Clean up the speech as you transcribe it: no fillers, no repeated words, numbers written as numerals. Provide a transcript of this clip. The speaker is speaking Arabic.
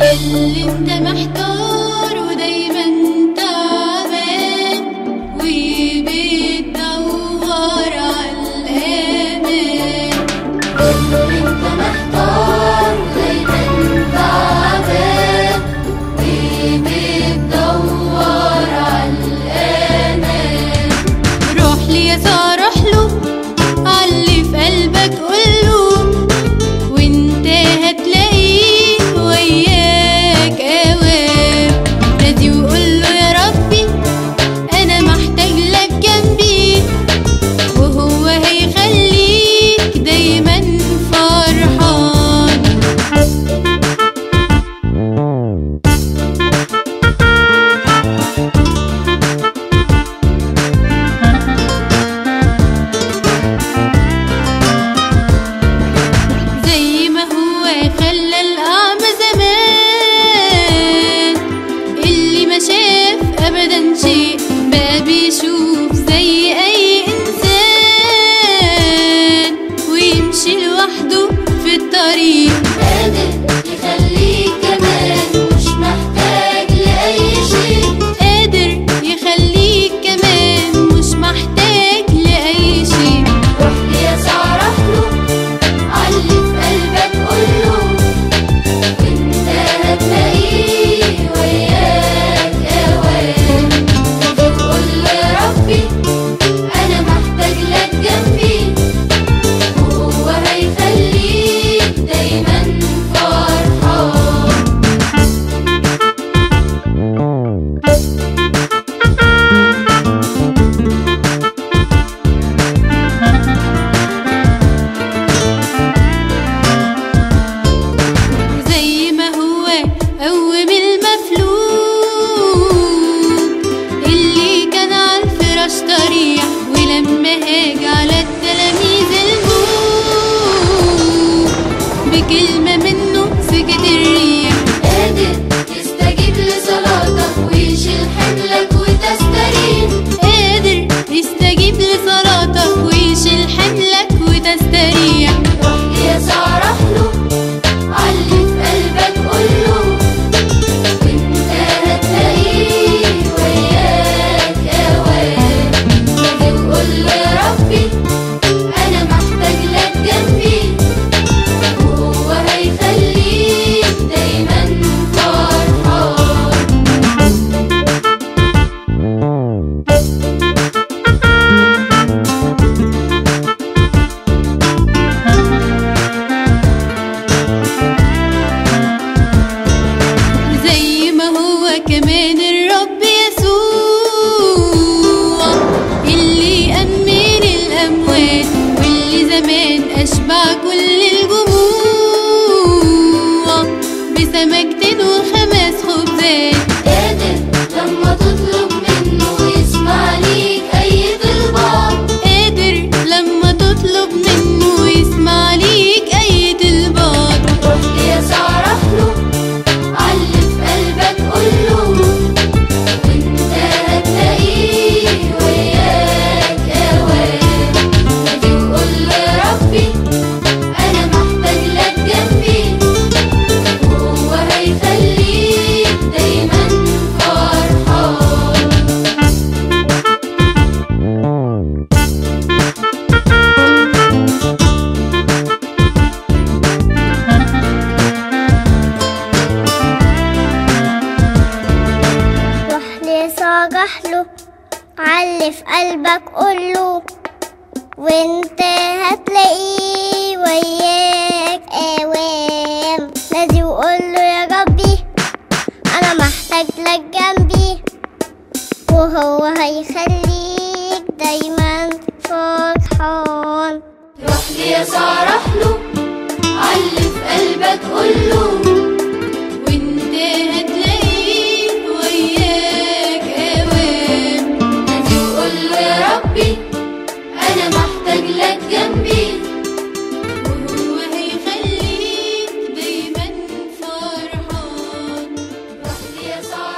ياللي انت محتار ودايما تعبان وبتدور عالأمان. ياللي انت محتار ودايما تعبان وبتدور عالأمان، روح ليسوع روح له، علي في قلبك قوله، وانت هتلاقيه وياك اوام. نادي وقوله يا ربي انا محتاج لك جنبي، وهو هيخليك دايما فرحان. زي ما هو خلى الأعمى زمان، اللي ما شاف أبدا شيء بقى بيشوف زي أي إنسان، ويمشي لوحده في الطريق. قادر يخليك كمان مش محتاج لأي شيء، قادر يخليك كمان مش محتاج لأي شيء. روح ليسوع روح له، علي في قلبك قوله، وانت هتلاقيه وياك اوام. قوله يا ربي انا محتاج لك جنبي، وهو هيخليك دايما فرحان. زي ما هو قوم المفلوج اللي كان على الفراش طريح، ولما هاج على التلاميذ الموج بكلمة منه سكت الريح. قادر يستجيب لصلاتك ويشيل حملك وتستريح، قادر يستجيب لصلاتك ويشيل حملك وتستريح. روح ليسوع روح له، علي في قلبك قوله، وانت هتلاقيه وياك اوام. نادي وقوله يا ربي انا محتاج لك جنبي، وهو هيخليك دايما فرحان. زي ما هو كمان الرب يسوع اللي أمن الأموات، واللي زمان أشبع كل الجموع بسمكتين وخمس خبزات. قادر لما تطلب منه يسمع ليك أي طلبة، قادر لما تطلب منه يسمع ليك أي طلبات. روح ليسوع روح له، علي في قلبك قوله، وانت هتلاقيه وياك اوام. نادي وقوله يا ربي انا محتاج لك جنبي، وهو هيخليك دايما فرحان. روح ليسوع روح له، علي في قلبك قوله، وانت هتلاقيه وياك اوام. نادي وقوله يا ربي انا محتاج لك جنبي، وهو هيخليك دايما فرحان. روح ليسوع روح له، علي في قلبك قوله، وانت هتلاقيه وياك اوام. نادي وقوله يا ربي انا محتاج لك جنبي، وهو هيخليك دايما فرحان. روح ليسوع